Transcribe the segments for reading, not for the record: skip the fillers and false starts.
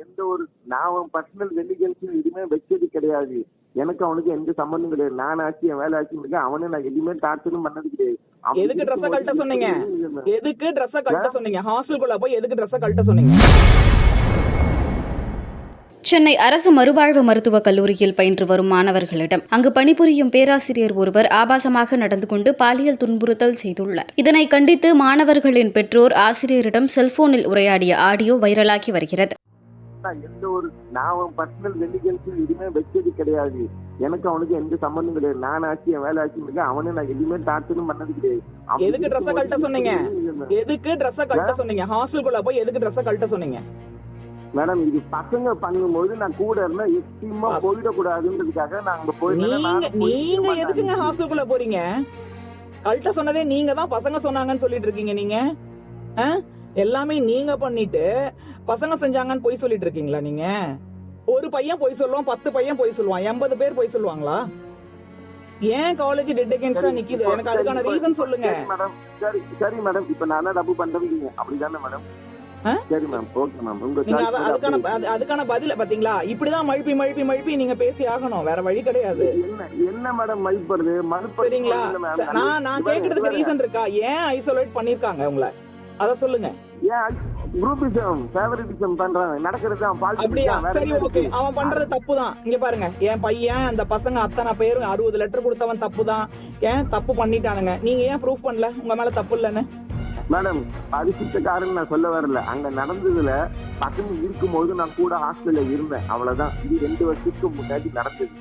எந்த ஒரு நான் பர்சனல் வெண்டிகேஷன் எதுவுமே வச்சது கிடையாது. எனக்கு அவனுக்கு எந்த சம்பந்தம் கிடையாது. நான் ஆச்சு என் வேலை ஆச்சு அவனே நான் எதுவுமே டார்ச்சரும் பண்ணது கிடையாது. எதுக்கு ட்ரெஸ் கழட்ட சொன்னீங்க? எதுக்கு ட்ரெஸ் கழட்ட சொன்னீங்க? ஹாஸ்டலுக்குள்ள போய் எதுக்கு ட்ரெஸ் கழட்ட சொன்னீங்க? சென்னை அரசு மறுவாழ்வு மருத்துவக் கல்லூரியில் பயின்று வரும் மாணவர்களிடம் அங்கு பணிபுரியும் பேராசிரியர் ஒருவர் ஆபாசமாக நடந்து கொண்டு பாலியல் துன்புறுத்தல் செய்துள்ளார். இதனை கண்டித்து மாணவர்களின் பெற்றோர் ஆசிரியரிடம் செல்போனில் உரையாடிய ஆடியோ வைரலாகி வருகிறது. எந்த ஒரு நான் பர்சனல் வெண்டிகேஷன் எதுவுமே வச்சது கிடையாது. எனக்கு அவனுக்கு எந்த சம்பந்தம் கிடையாது. நான் ஆச்சு என் வேலை ஆச்சு அவனே நான் எதுவுமே டார்ச்சரும் பண்ணது கிடையாது. எதுக்கு ட்ரெஸ் கழட்ட சொன்னீங்க? எதுக்கு ட்ரெஸ் கழட்ட சொன்னீங்க? ஹாஸ்டலுக்குள்ள போய் எதுக்கு ட்ரெஸ் கழட்ட சொன்னீங்க? மேடம் இது பசங்க பண்ணும்போது நான் கூட இருந்தா எக்ஸ்ட்ரீமா போயிடக்கூடாதுன்றதுக்காக நான் அங்க போயிருந்தேன். நீங்க எதுக்குங்க ஹாஸ்டலுக்குள்ள போறீங்க? கழட்ட சொன்னதே நீங்க தான், பசங்க சொன்னாங்கன்னு சொல்லிட்டு இருக்கீங்க. நீங்க எல்லாமே நீங்க பண்ணிட்டு பசங்க செஞ்சாங்கன்னு போய் சொல்லிட்டு இருக்கீங்களா? நீங்க ஒரு பையன் போய் சொல்லுவான், 10 பையன் போய் சொல்லுவான், 80 பேர் போய் சொல்லுவாங்களா? ஏன் காலேஜ் டெட் அகைன்ஸ்டா நிக்குது? எனக்கு அதுக்கான ரீசன் சொல்லுங்க. சரி மேடம், இப்ப நான் என்ன தப்பு பண்றீங்க அப்படிதானே மேடம்? சரி மேம், ஓகே மேம். அதுக்கான பதில பாத்தீங்களா? இப்படிதான் மழுப்பி நீங்க பேசி ஆகணும், வேற வழி கிடையாது. என்ன மேடம் மழுப்புறது? சரிங்களா? நான் கேக்குறதுக்கு ரீசன் இருக்கா? ஏன் ஐசோலேட் பண்ணிருக்காங்க உங்களை? அத சொல்லுங்க. ஏன் குரூப்பிசம் ஃபேவரிட்டிசம் பண்றாங்க? நடக்கிறது அப்படியா? சரி, ஓகே. அவன் பண்றது தப்புதான். இங்க பாருங்க, என் பையன் அந்த பசங்க அத்தனை பேரும் 60 லெட்டர் கொடுத்தவன் தப்புதான். ஏன் தப்பு பண்ணிட்டானுங்க? நீங்க ஏன் ப்ரூஃப் பண்ணல உங்க மேல தப்பு இல்லன்னு? மேடம் பரிசுத்தக்காரன் நான் சொல்ல வரல. அங்க நடந்ததுல பசங்க இருக்கும்போது நான் கூட ஹாஸ்டல்ல இருந்தேன், அவ்வளவுதான். இது 2 வருஷத்துக்கு முன்னாடி நடந்தது.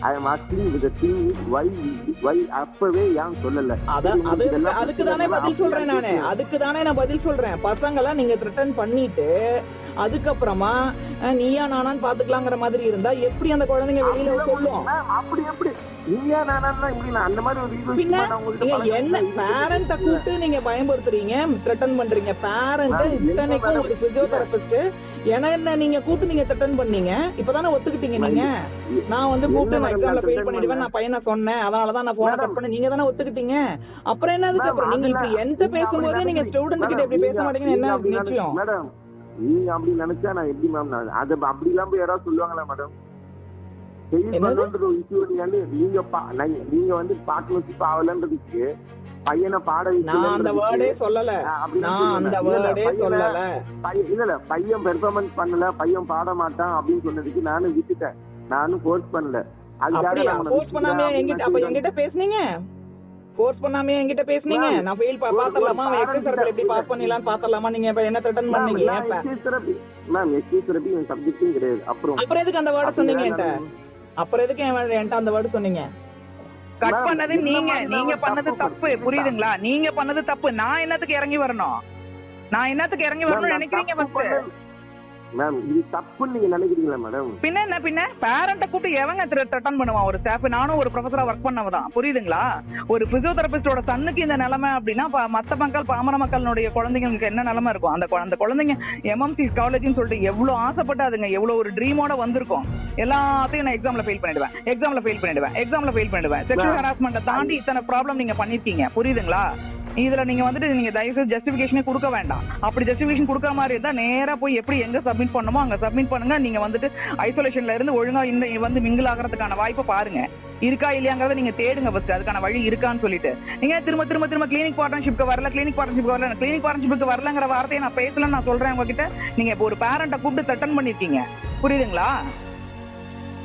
I am asking with the thing is why அப்பவே ஏன் சொல்லல? அதுக்கு தானே பதில் சொல்றேன் நானு. அதுக்கு தானே நான் பதில் சொல்றேன். பசங்கள நீங்க த்ரெட்டன் பண்ணிட்டு அதுக்கப்புறமா நீயா நானான்னு பாத்துக்கலாங்கிற மாதிரி இருந்தா எப்படி அந்த குழந்தைங்க வெளியில சொல்லும்? அப்படி எப்படி நீயா நானா இப்படி நான் அந்த மாதிரி ஒரு என்ன பேரண்ட கூப்பிட்டு நீங்க பயன்படுத்துறீங்க, த்ரெட்டன் பண்றீங்க? பேரண்ட் இத்தனைக்கும் ஒரு பிசியோதெரபிஸ்ட் என்ன நீங்க கூப்பிட்டு நீங்க த்ரெட்டன் பண்ணீங்க, இப்பதானே ஒத்துக்கிட்டீங்க. நீங்க நான் வந்து கூப்பிட்டு நான் எக்ஸாம்ல ஃபெயில் பண்ணிடுவேன் நான் பையனை சொன்னேன், அதனாலதான் நான் போன கட் பண்ணேன், நீங்க தானே ஒத்துக்கிட்டீங்க. அப்புறம் என்ன? அதுக்கப்புறம் நீங்க இப்ப எந்த பேசும்போதே நீங்க ஸ்டூடெண்ட் கிட்ட எப்படி பேச மாட்டீங்கன்னு என்ன நிச்சயம்? மேடம் நீங்க அப்படி நினைச்சா நான் எப்படி மேம்? அது அப்படி எல்லாம் போய் யாராவது சொல்லுவாங்களா மேடம்? நீங்க வந்து பார்ட்னர்ஷிப் ஆகலன்றதுக்கு பையனை பாட அந்த வேர்டே சொல்லல. இல்ல பையன் பெர்ஃபார்மன்ஸ் பண்ணல, பையன் பாட மாட்டான் அப்படின்னு சொன்னதுக்கு நானும் விட்டுட்டேன், நானும் ஃபோர்ஸ் பண்ணல. என்கிட்ட பேசுனீங்க, ஃபோர்ஸ் பண்ணாமே என்கிட்ட பேசுனீங்க. நான் ஃபெயில் பார்த்தறலாமா, எக்ஸாம் சர்க்கிள் எப்படி பாஸ் பண்ணலாம் பார்த்தறலாமா, நீங்க என்ன த்ரெட்டன் பண்ணீங்க? மேம் எக்ஸ்கியூஸ் தெரபி என் சப்ஜெக்ட்டும் கிடையாது. அப்புறம் எதுக்கு அந்த வேர்ட் சொன்னீங்க என்கிட்ட? அப்புறம் எதுக்கு என்கிட்ட அந்த வேர்ட் சொன்னீங்க? கட் பண்ணது நீங்க பண்ணது தப்பு, புரியுதுங்களா? நீங்க பண்ணது தப்பு. நான் என்னத்துக்கு இறங்கி வரணும்? நான் என்னத்துக்கு இறங்கி வரணும்னு நினைக்கிறீங்க? ஃபர்ஸ்ட் மேம் இது தப்புன்னு நீங்க நினைக்கிறீங்களா மேடம்? பின்ன பேரண்ட கூப்பிட்டு எவங்க த்ரெட்டன் பண்ணுவான் ஒரு ஸ்டாஃப்? நானும் ஒரு ப்ரொஃபஸரா ஒர்க் பண்ணவதான், புரியுதுங்களா? ஒரு பிசியோதெரபிஸ்டோட சன்னுக்கு இந்த நிலைமை அப்படின்னா மத்த மக்கள், பாமர மக்களுடைய குழந்தைங்களுக்கு என்ன நிலைமை இருக்கும்? அந்த குழந்தைங்க எம்எம்சி காலேஜ்னு சொல்லிட்டு எவ்வளவு ஆசைப்பட்டு அதுங்க எவ்வளவு ஒரு ட்ரீமோட வந்திருக்கும். எல்லாத்தையும் நான் எக்ஸாம்ல ஃபெயில் பண்ணிடுவேன். செக்ஷுவல் ஹராஸ்மெண்ட்டை தாண்டி இத்தனை ப்ராப்ளம் நீங்க பண்ணிருக்கீங்க, புரியுதுங்களா? இதுல நீங்க வந்துட்டு நீங்க தயவு ஜஸ்டிபிகேஷனே கொடுக்க வேண்டாம். அப்படி ஜஸ்டிபிகேஷன் கொடுக்க மாதிரி இருந்தா நேரா போய் எப்படி எங்க சப்மிட் பண்ணுமோ அங்க சப்மிட் பண்ணுங்க. நீங்க வந்துட்டு ஐசோலேஷன்ல இருந்து ஒழுங்கா இந்த வந்து மிங்கிள் ஆகிறதுக்கான வாய்ப்பை பாருங்க, இருக்கா இல்லையாங்கிறத நீங்க தேடுங்க ஃபர்ஸ்ட். அதுக்கான வழி இருக்கான்னு சொல்லிட்டு நீங்க திரும்ப கிளினிக் பார்ட்னர்ஷிப்க்கு வரல. கிளினிக் பார்ட்னர்ஷிப்க்கு வரலங்கிற வார்த்தையை நான் பேசலன்னு நான் சொல்றேன் உங்ககிட்ட. நீங்க இப்போ ஒரு பேரண்ட கூப்பிட்டு த்ரெட்டன் பண்ணிருக்கீங்க, புரியுதுங்களா?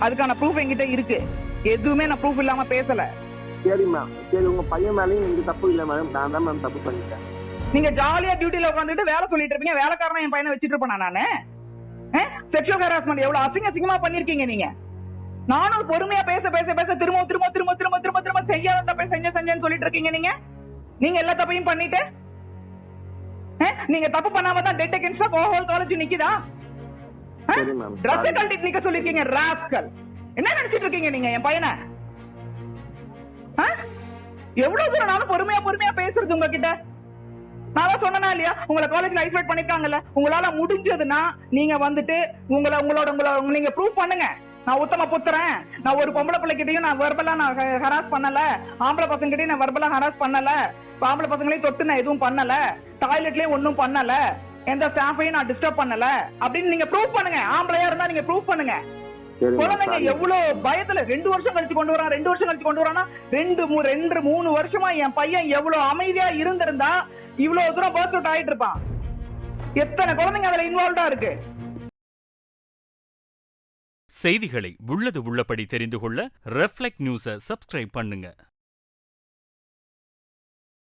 அதுக்கான ப்ரூஃப் என்கிட்ட இருக்கு. எதுவுமே நான் ப்ரூஃப் இல்லாம பேசல. சரி மேம், சரி உங்க பையன் மேலேயும் எந்த தப்பு இல்ல மேடம், நான் தான் மேம் தப்பு பண்ணிட்டேன். நீங்க ஜாலியா டியூட்டில உட்காந்துட்டு வேலை சொல்லிட்டு இருப்பீங்க, வேலைக்காரனா என் பையனை வச்சிட்டு இருப்பேன் நானு? செக்ஷுவல் ஹராஸ்மெண்ட் எவ்வளவு அசிங்கமா பண்ணிருக்கீங்க நீங்க. நானும் பொறுமையா பேச திரும்ப செஞ்சேன்னு சொல்லிட்டு இருக்கீங்க. நீங்க எல்லா தப்பையும் பண்ணிட்டு நீங்க தப்பு பண்ணாம தான் டெட் அகைன்ஸ்டா ஹோல் காலேஜ் நிக்குதா? ட்ரஸ் கழட்டி நிக்க சொல்லிருக்கீங்க ராஸ்கல். என்ன நினைச்சிட்டு இருக்கீங்க நீங்க என் பையனை? எவ்வளவு தூரம் நானும் பொறுமையா பேசுறது உங்ககிட்ட. நான் சொன்னா இல்லையா, உங்களை காலேஜ்ல ஐசோலேட் பண்ணிருக்காங்கல்ல, உங்களால முடிஞ்சதுன்னா நீங்க வந்துட்டு உங்களோட நீங்க ப்ரூவ் பண்ணுங்க. நான் உத்தம புத்துறேன், நான் ஒரு பொம்பளை பிள்ளைகிட்டையும் நான் வெர்பலா நான் ஹராஸ் பண்ணல, ஆம்பளை பசங்க கிட்டையும் நான் வெர்பலா ஹராஸ் பண்ணல, ஆம்பளை பசங்களையும் தொட்டு நான் எதுவும் பண்ணல, டாய்லெட்லயும் ஒன்னும் பண்ணல, எந்த ஸ்டாஃபையும் நான் டிஸ்டர்ப் பண்ணல அப்படின்னு நீங்க ப்ரூவ் பண்ணுங்க. ஆம்பளையா இருந்தா நீங்க ப்ரூவ் பண்ணுங்க. சரிம்மா, குழந்தைங்க sorry. எவ்வளவு பயத்துல 2 வருஷம் கழிச்சு கொண்டு வரான், 2 வருஷம் கழிச்சு கொண்டு வரானா, 2-3 வருஷமா என் பையன் எவ்வளவு அமைதியா இருந்திருந்தா இவ்வளவு தூரம் பர்த் அவுட் ஆயிட்டு இருப்பான். எத்தனை குழந்தைங்க அதுல இன்வால்வ்டா இருக்கு. செய்திகளை உள்ளது உள்ளபடி தெரிந்து கொள்ள ரெஃப்ளெக்ட் நியூஸை சப்ஸ்கிரைப் பண்ணுங்க.